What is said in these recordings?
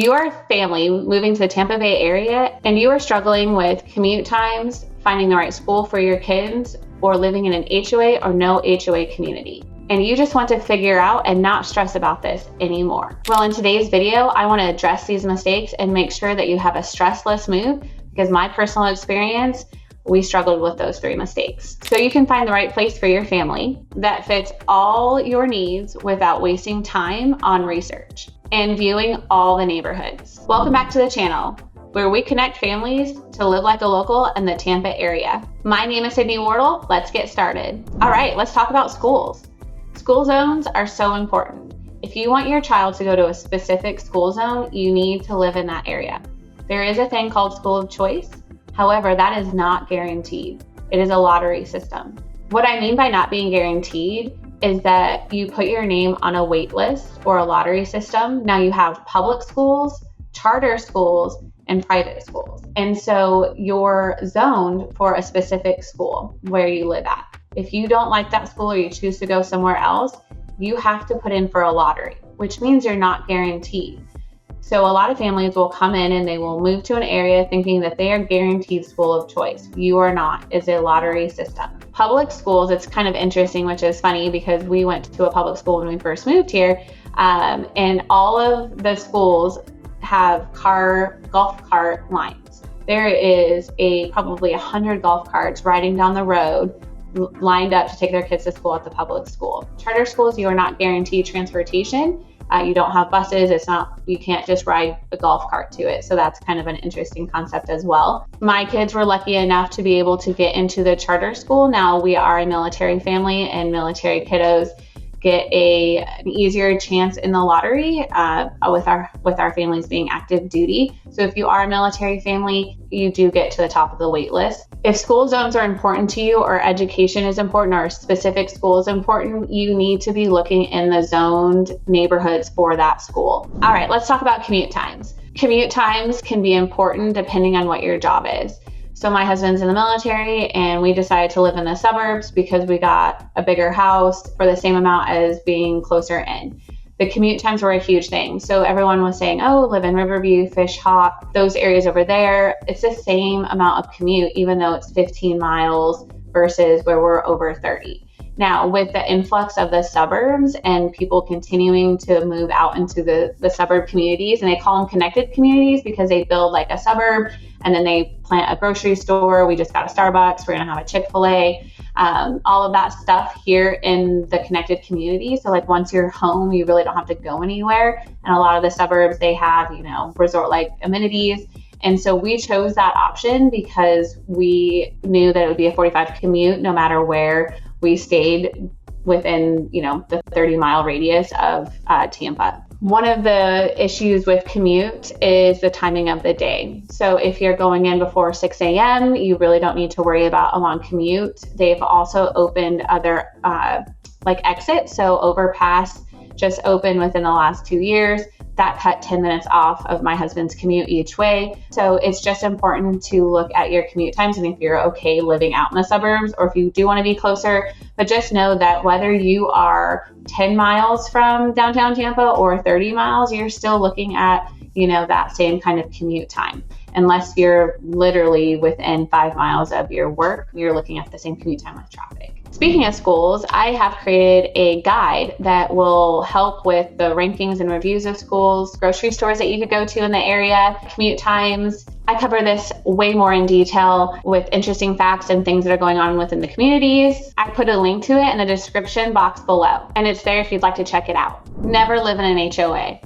You are a family moving to the Tampa Bay area and you are struggling with commute times, finding the right school for your kids, or living in an HOA or no HOA community. And you just want to figure out and not stress about this anymore. Well, in today's video, I want to address these mistakes and make sure that you have a stressless move, because my personal experience, we struggled with those 3 mistakes. So you can find the right place for your family that fits all your needs without wasting time on research and viewing all the neighborhoods. Welcome back to the channel, where we connect families to live like a local in the Tampa area. My name is Sydney Wardle. Let's get started. All right, let's talk about schools. School zones are so important. If you want your child to go to a specific school zone, you need to live in that area. There is a thing called school of choice. However, that is not guaranteed. It is a lottery system. What I mean by not being guaranteed is that you put your name on a wait list or a lottery system. Now you have public schools, charter schools, and private schools. And so you're zoned for a specific school where you live at. If you don't like that school or you choose to go somewhere else, you have to put in for a lottery, which means you're not guaranteed. So a lot of families will come in and they will move to an area thinking that they are guaranteed school of choice. You are not. It's a lottery system. Public schools, it's kind of interesting, which is funny because we went to a public school when we first moved here, and all of the schools have golf cart lines. There is probably 100 golf carts riding down the road lined up to take their kids to school at the public school. Charter schools, you are not guaranteed transportation. You don't have buses. You can't just ride a golf cart to it. So that's kind of an interesting concept as well. My kids were lucky enough to be able to get into the charter school. Now we are a military family, and military kiddos get an easier chance in the lottery with our families being active duty. So if you are a military family, you do get to the top of the wait list. If school zones are important to you, or education is important, or a specific school is important, you need to be looking in the zoned neighborhoods for that school. All right, let's talk about commute times. Commute times can be important depending on what your job is. So my husband's in the military, and we decided to live in the suburbs because we got a bigger house for the same amount as being closer in. The commute times were a huge thing. So everyone was saying, oh, live in Riverview, Fish Hawk, those areas over there. It's the same amount of commute, even though it's 15 miles versus where we're over 30. Now, with the influx of the suburbs and people continuing to move out into the suburb communities, and they call them connected communities because they build like a suburb and then they plant a grocery store. We just got a Starbucks. We're going to have a Chick-fil-A, all of that stuff here in the connected community. So like once you're home, you really don't have to go anywhere. And a lot of the suburbs, they have, resort-like amenities. And so we chose that option because we knew that it would be a 45 commute no matter where we stayed within, the 30-mile radius of Tampa. One of the issues with commute is the timing of the day. So if you're going in before 6 a.m., you really don't need to worry about a long commute. They've also opened other exits. So Overpass just opened within the last 2 years. That cut 10 minutes off of my husband's commute each way. So it's just important to look at your commute times and if you're okay living out in the suburbs, or if you do want to be closer. But just know that whether you are 10 miles from downtown Tampa or 30 miles, you're still looking at, that same kind of commute time. Unless you're literally within 5 miles of your work, you're looking at the same commute time with traffic. Speaking of schools, I have created a guide that will help with the rankings and reviews of schools, grocery stores that you could go to in the area, commute times. I cover this way more in detail with interesting facts and things that are going on within the communities. I put a link to it in the description box below, and it's there if you'd like to check it out. Never live in an HOA.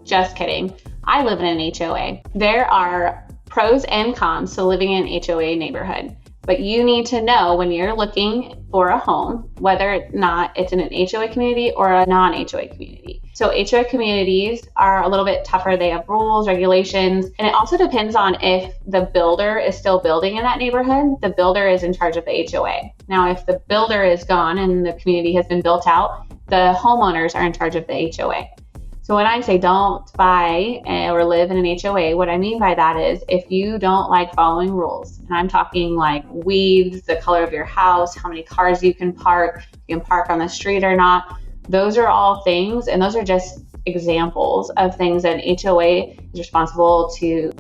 Just kidding. I live in an HOA. There are pros and cons to living in an HOA neighborhood. But you need to know when you're looking for a home, whether or not it's in an HOA community or a non-HOA community. So HOA communities are a little bit tougher. They have rules, regulations, and it also depends on if the builder is still building in that neighborhood. The builder is in charge of the HOA. Now, if the builder is gone and the community has been built out, the homeowners are in charge of the HOA. So when I say don't buy or live in an HOA, what I mean by that is if you don't like following rules, and I'm talking like weeds, the color of your house, how many cars you can park on the street or not, those are all things, and those are just examples of things that an HOA is responsible to,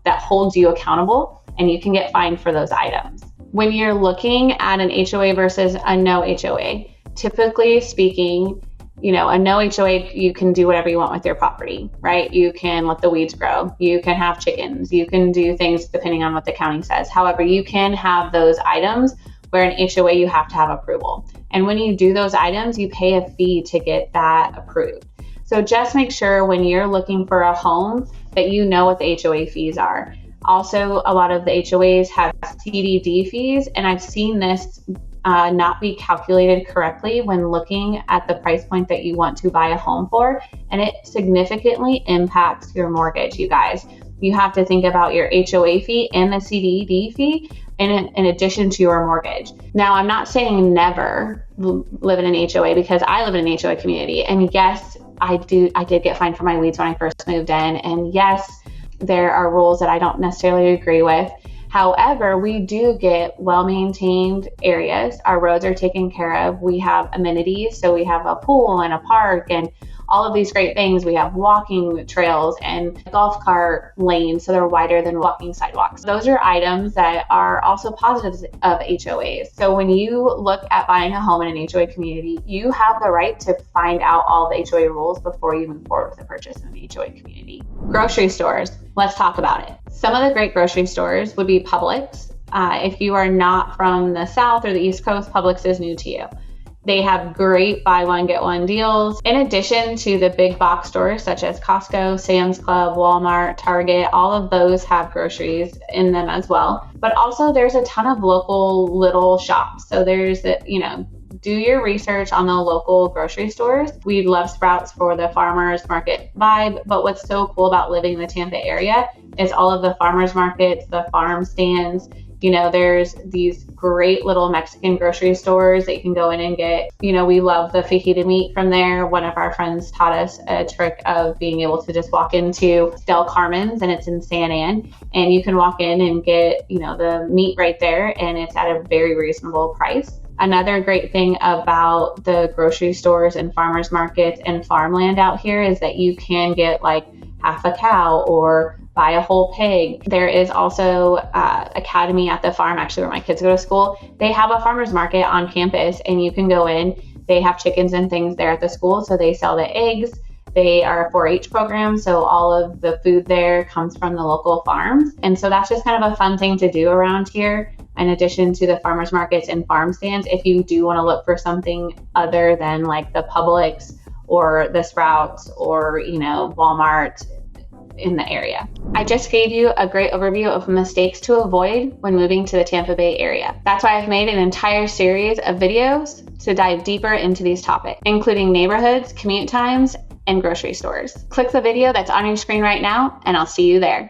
that holds you accountable, and you can get fined for those items. When you're looking at an HOA versus a no HOA, typically speaking, a no HOA, you can do whatever you want with your property, right? You can let the weeds grow. You can have chickens. You can do things depending on what the county says. However, you can have those items where an HOA, you have to have approval. And when you do those items, you pay a fee to get that approved. So just make sure when you're looking for a home that you know what the HOA fees are. Also, a lot of the HOAs have CDD fees, and I've seen this not be calculated correctly when looking at the price point that you want to buy a home for, and it significantly impacts your mortgage, you guys. You have to think about your HOA fee and the CDD fee in addition to your mortgage. Now, I'm not saying never live in an HOA, because I live in an HOA community, and yes, I did get fined for my weeds when I first moved in, and yes, there are rules that I don't necessarily agree with. However, we do get well-maintained areas. Our roads are taken care of. We have amenities, so we have a pool and a park and all of these great things. We have walking trails and golf cart lanes, so they're wider than walking sidewalks. Those are items that are also positives of HOAs. So when you look at buying a home in an HOA community, you have the right to find out all the HOA rules before you move forward with the purchase in an HOA community. Grocery stores, let's talk about it. Some of the great grocery stores would be Publix. If you are not from the South or the East Coast, Publix is new to you. They have great buy one, get one deals. In addition to the big box stores such as Costco, Sam's Club, Walmart, Target, all of those have groceries in them as well. But also there's a ton of local little shops. So there's do your research on the local grocery stores. We love Sprouts for the farmers market vibe, but what's so cool about living in the Tampa area is all of the farmers markets, the farm stands. There's these great little Mexican grocery stores that you can go in and get. We love the fajita meat from there. One of our friends taught us a trick of being able to just walk into Del Carmen's, and it's in San Ann, and you can walk in and get, the meat right there, and it's at a very reasonable price. Another great thing about the grocery stores and farmers markets and farmland out here is that you can get like half a cow or buy a whole pig. There is also Academy at the farm, actually, where my kids go to school. They have a farmer's market on campus, and you can go in. They have chickens and things there at the school, so they sell the eggs. They are a 4-H program, so all of the food there comes from the local farms. And so that's just kind of a fun thing to do around here, in addition to the farmers markets and farm stands, if you do want to look for something other than like the Publix or the Sprouts or, Walmart in the area. I just gave you a great overview of mistakes to avoid when moving to the Tampa Bay area. That's why I've made an entire series of videos to dive deeper into these topics, including neighborhoods, commute times, and grocery stores. Click the video that's on your screen right now, and I'll see you there.